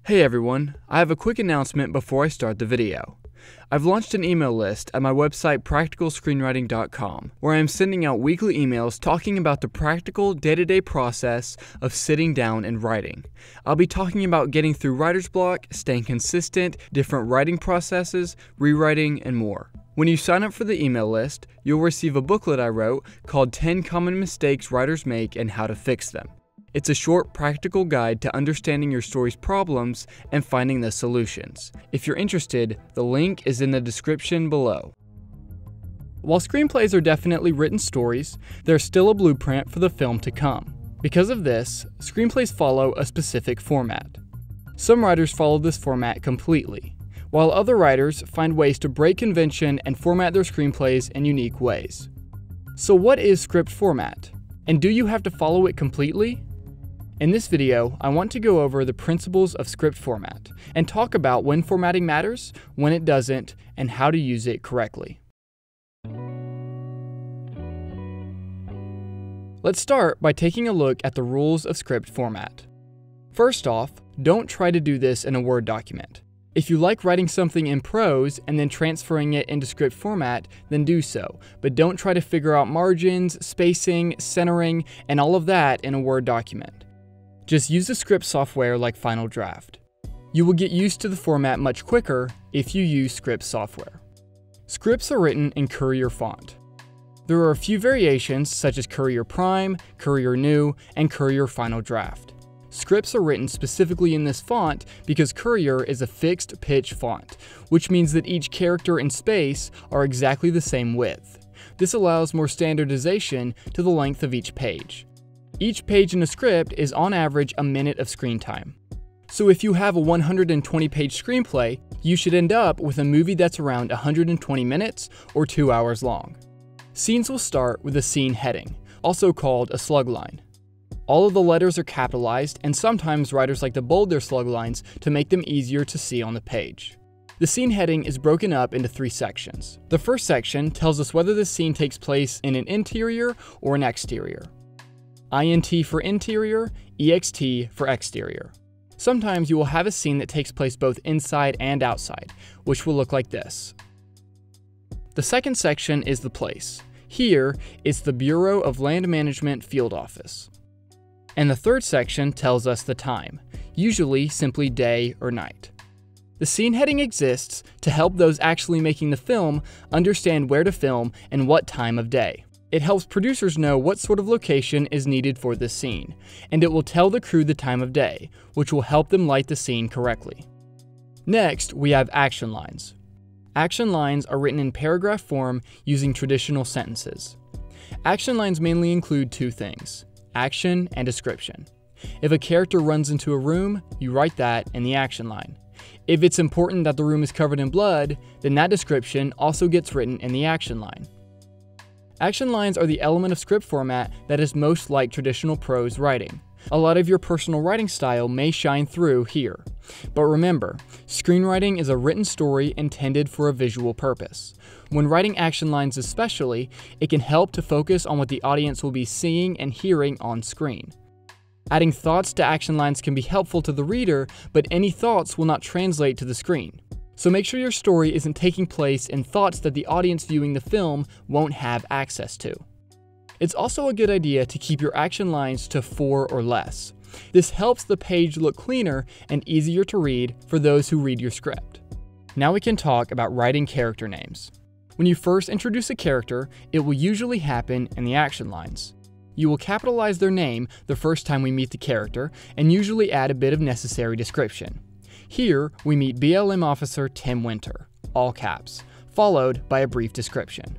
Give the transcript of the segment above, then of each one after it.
Hey everyone, I have a quick announcement before I start the video. I've launched an email list at my website practicalscreenwriting.com where I am sending out weekly emails talking about the practical day-to-day process of sitting down and writing. I'll be talking about getting through writer's block, staying consistent, different writing processes, rewriting, and more. When you sign up for the email list, you'll receive a booklet I wrote called 10 Common Mistakes Writers Make and How to Fix Them. It's a short, practical guide to understanding your story's problems and finding the solutions. If you're interested, the link is in the description below. While screenplays are definitely written stories, they're still a blueprint for the film to come. Because of this, screenplays follow a specific format. Some writers follow this format completely, while other writers find ways to break convention and format their screenplays in unique ways. So what is script format? And do you have to follow it completely? In this video, I want to go over the principles of script format and talk about when formatting matters, when it doesn't, and how to use it correctly. Let's start by taking a look at the rules of script format. First off, don't try to do this in a Word document. If you like writing something in prose and then transferring it into script format, then do so, but don't try to figure out margins, spacing, centering, and all of that in a Word document. Just use the script software like Final Draft. You will get used to the format much quicker if you use script software. Scripts are written in Courier font. There are a few variations such as Courier Prime, Courier New, and Courier Final Draft. Scripts are written specifically in this font because Courier is a fixed pitch font, which means that each character and space are exactly the same width. This allows more standardization to the length of each page. Each page in a script is on average a minute of screen time. So if you have a 120-page screenplay, you should end up with a movie that's around 120 minutes or 2 hours long. Scenes will start with a scene heading, also called a slugline. All of the letters are capitalized, and sometimes writers like to bold their sluglines to make them easier to see on the page. The scene heading is broken up into 3 sections. The first section tells us whether the scene takes place in an interior or an exterior. INT for interior, EXT for exterior. Sometimes you will have a scene that takes place both inside and outside, which will look like this. The second section is the place. Here, it's the Bureau of Land Management Field Office. And the third section tells us the time, usually simply day or night. The scene heading exists to help those actually making the film understand where to film and what time of day. It helps producers know what sort of location is needed for this scene, and it will tell the crew the time of day, which will help them light the scene correctly. Next, we have action lines. Action lines are written in paragraph form using traditional sentences. Action lines mainly include 2 things: action and description. If a character runs into a room, you write that in the action line. If it's important that the room is covered in blood, then that description also gets written in the action line. Action lines are the element of script format that is most like traditional prose writing. A lot of your personal writing style may shine through here. But remember, screenwriting is a written story intended for a visual purpose. When writing action lines especially, it can help to focus on what the audience will be seeing and hearing on screen. Adding thoughts to action lines can be helpful to the reader, but any thoughts will not translate to the screen. So make sure your story isn't taking place in thoughts that the audience viewing the film won't have access to. It's also a good idea to keep your action lines to 4 or less. This helps the page look cleaner and easier to read for those who read your script. Now we can talk about writing character names. When you first introduce a character, it will usually happen in the action lines. You will capitalize their name the first time we meet the character and usually add a bit of necessary description. Here, we meet BLM Officer Tim Winter, all caps, followed by a brief description.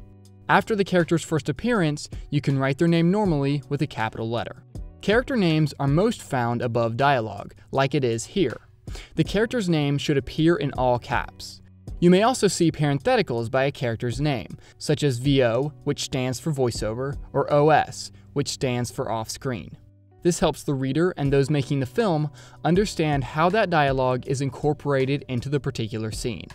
After the character's first appearance, you can write their name normally with a capital letter. Character names are most found above dialogue, like it is here. The character's name should appear in all caps. You may also see parentheticals by a character's name, such as VO, which stands for voiceover, or OS, which stands for off-screen. This helps the reader and those making the film understand how that dialogue is incorporated into the particular scene.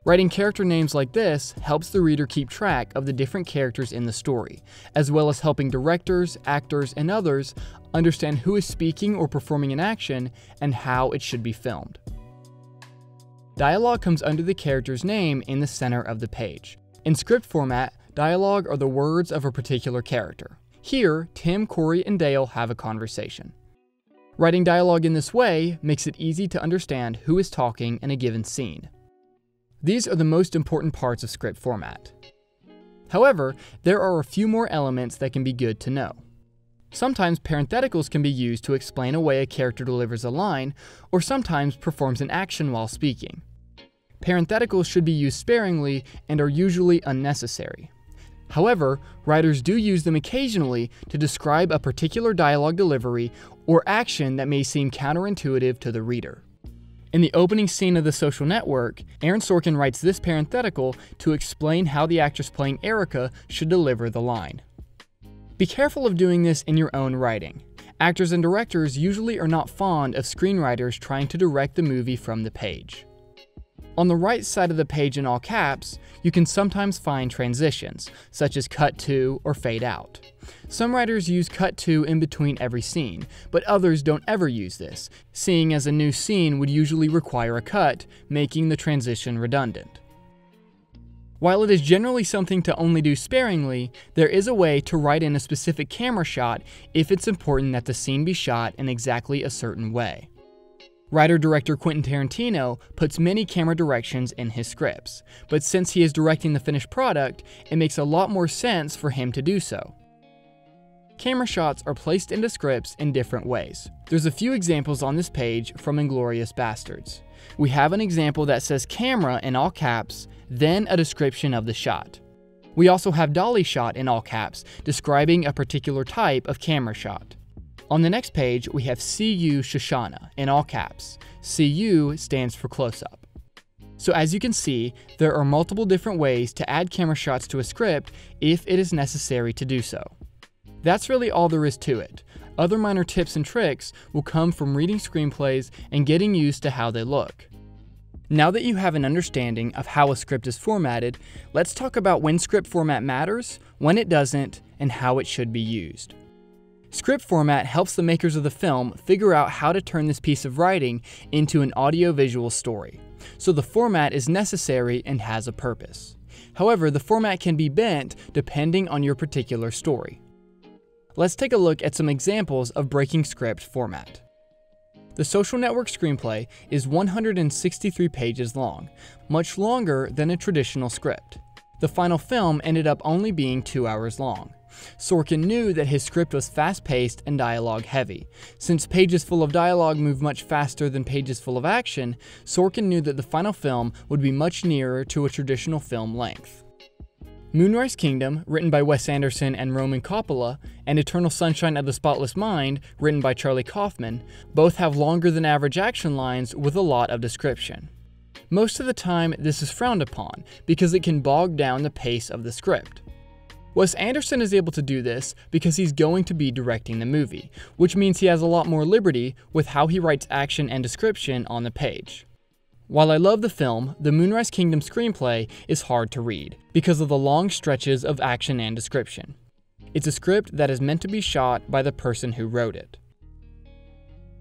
Writing character names like this helps the reader keep track of the different characters in the story, as well as helping directors, actors, and others understand who is speaking or performing an action and how it should be filmed. Dialogue comes under the character's name in the center of the page. In script format, dialogue are the words of a particular character. Here, Tim, Corey, and Dale have a conversation. Writing dialogue in this way makes it easy to understand who is talking in a given scene. These are the most important parts of script format. However, there are a few more elements that can be good to know. Sometimes parentheticals can be used to explain a way a character delivers a line, or sometimes performs an action while speaking. Parentheticals should be used sparingly and are usually unnecessary. However, writers do use them occasionally to describe a particular dialogue delivery or action that may seem counterintuitive to the reader. In the opening scene of The Social Network, Aaron Sorkin writes this parenthetical to explain how the actress playing Erica should deliver the line. Be careful of doing this in your own writing. Actors and directors usually are not fond of screenwriters trying to direct the movie from the page. On the right side of the page in all caps, you can sometimes find transitions, such as cut to or fade out. Some writers use cut to in between every scene, but others don't ever use this, seeing as a new scene would usually require a cut, making the transition redundant. While it is generally something to only do sparingly, there is a way to write in a specific camera shot if it's important that the scene be shot in exactly a certain way. Writer-director Quentin Tarantino puts many camera directions in his scripts, but since he is directing the finished product, it makes a lot more sense for him to do so. Camera shots are placed into scripts in different ways. There's a few examples on this page from Inglourious Basterds. We have an example that says camera in all caps, then a description of the shot. We also have dolly shot in all caps, describing a particular type of camera shot. On the next page, we have CU Shoshana in all caps. CU stands for close-up. So as you can see, there are multiple different ways to add camera shots to a script if it is necessary to do so. That's really all there is to it. Other minor tips and tricks will come from reading screenplays and getting used to how they look. Now that you have an understanding of how a script is formatted, let's talk about when script format matters, when it doesn't, and how it should be used. Script format helps the makers of the film figure out how to turn this piece of writing into an audio-visual story, so the format is necessary and has a purpose. However, the format can be bent depending on your particular story. Let's take a look at some examples of breaking script format. The Social Network screenplay is 163 pages long, much longer than a traditional script. The final film ended up only being 2 hours long. Sorkin knew that his script was fast-paced and dialogue-heavy. Since pages full of dialogue move much faster than pages full of action, Sorkin knew that the final film would be much nearer to a traditional film length. Moonrise Kingdom, written by Wes Anderson and Roman Coppola, and Eternal Sunshine of the Spotless Mind, written by Charlie Kaufman, both have longer than average action lines with a lot of description. Most of the time, this is frowned upon because it can bog down the pace of the script. Wes Anderson is able to do this because he's going to be directing the movie, which means he has a lot more liberty with how he writes action and description on the page. While I love the film, the Moonrise Kingdom screenplay is hard to read because of the long stretches of action and description. It's a script that is meant to be shot by the person who wrote it.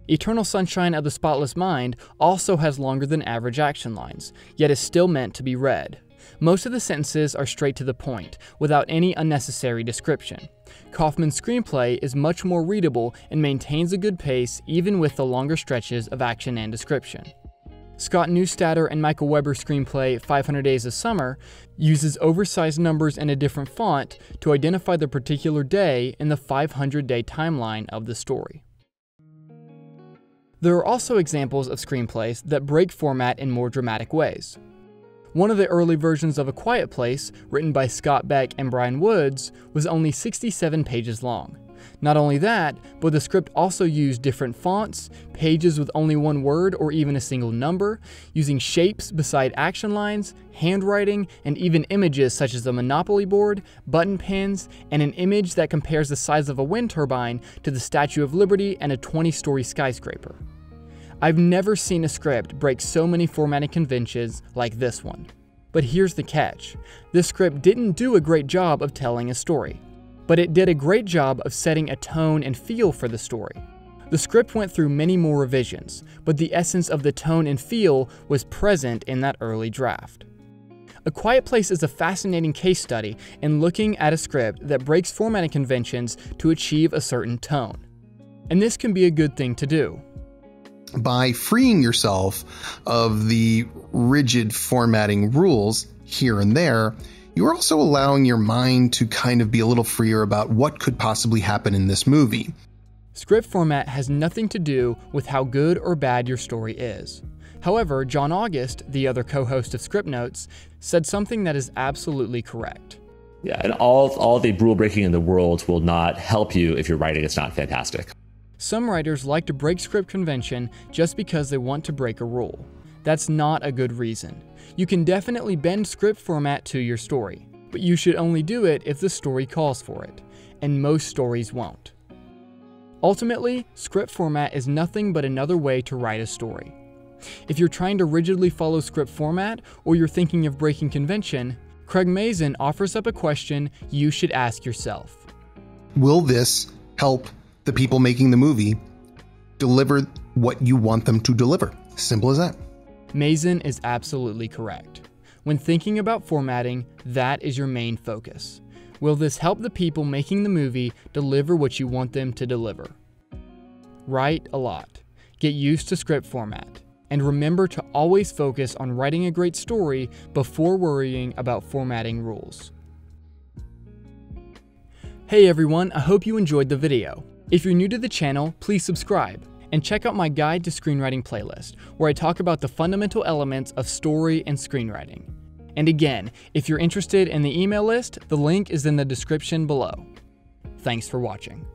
Eternal Sunshine of the Spotless Mind also has longer than average action lines, yet is still meant to be read. Most of the sentences are straight to the point, without any unnecessary description. Kaufman's screenplay is much more readable and maintains a good pace even with the longer stretches of action and description. Scott Neustadter and Michael Weber's screenplay 500 Days of Summer uses oversized numbers in a different font to identify the particular day in the 500-day timeline of the story. There are also examples of screenplays that break format in more dramatic ways. One of the early versions of A Quiet Place, written by Scott Beck and Brian Woods, was only 67 pages long. Not only that, but the script also used different fonts, pages with only one word or even a single number, using shapes beside action lines, handwriting, and even images such as a Monopoly board, button pins, and an image that compares the size of a wind turbine to the Statue of Liberty and a 20-story skyscraper. I've never seen a script break so many formatting conventions like this one. But here's the catch. This script didn't do a great job of telling a story, but it did a great job of setting a tone and feel for the story. The script went through many more revisions, but the essence of the tone and feel was present in that early draft. A Quiet Place is a fascinating case study in looking at a script that breaks formatting conventions to achieve a certain tone. And this can be a good thing to do. By freeing yourself of the rigid formatting rules here and there, you're also allowing your mind to kind of be a little freer about what could possibly happen in this movie. Script format has nothing to do with how good or bad your story is. However, John August, the other co-host of Script Notes, said something that is absolutely correct. Yeah, and all the rule breaking in the world will not help you if your writing is not fantastic. Some writers like to break script convention just because they want to break a rule. That's not a good reason. You can definitely bend script format to your story, but you should only do it if the story calls for it, and most stories won't. Ultimately, script format is nothing but another way to write a story. If you're trying to rigidly follow script format, or you're thinking of breaking convention, Craig Mazin offers up a question you should ask yourself. Will this help the people making the movie deliver what you want them to deliver? Simple as that. Mazin is absolutely correct. When thinking about formatting, that is your main focus. Will this help the people making the movie deliver what you want them to deliver? Write a lot. Get used to script format. And remember to always focus on writing a great story before worrying about formatting rules. Hey everyone, I hope you enjoyed the video. If you're new to the channel, please subscribe and check out my Guide to Screenwriting playlist, where I talk about the fundamental elements of story and screenwriting. And again, if you're interested in the email list, the link is in the description below. Thanks for watching.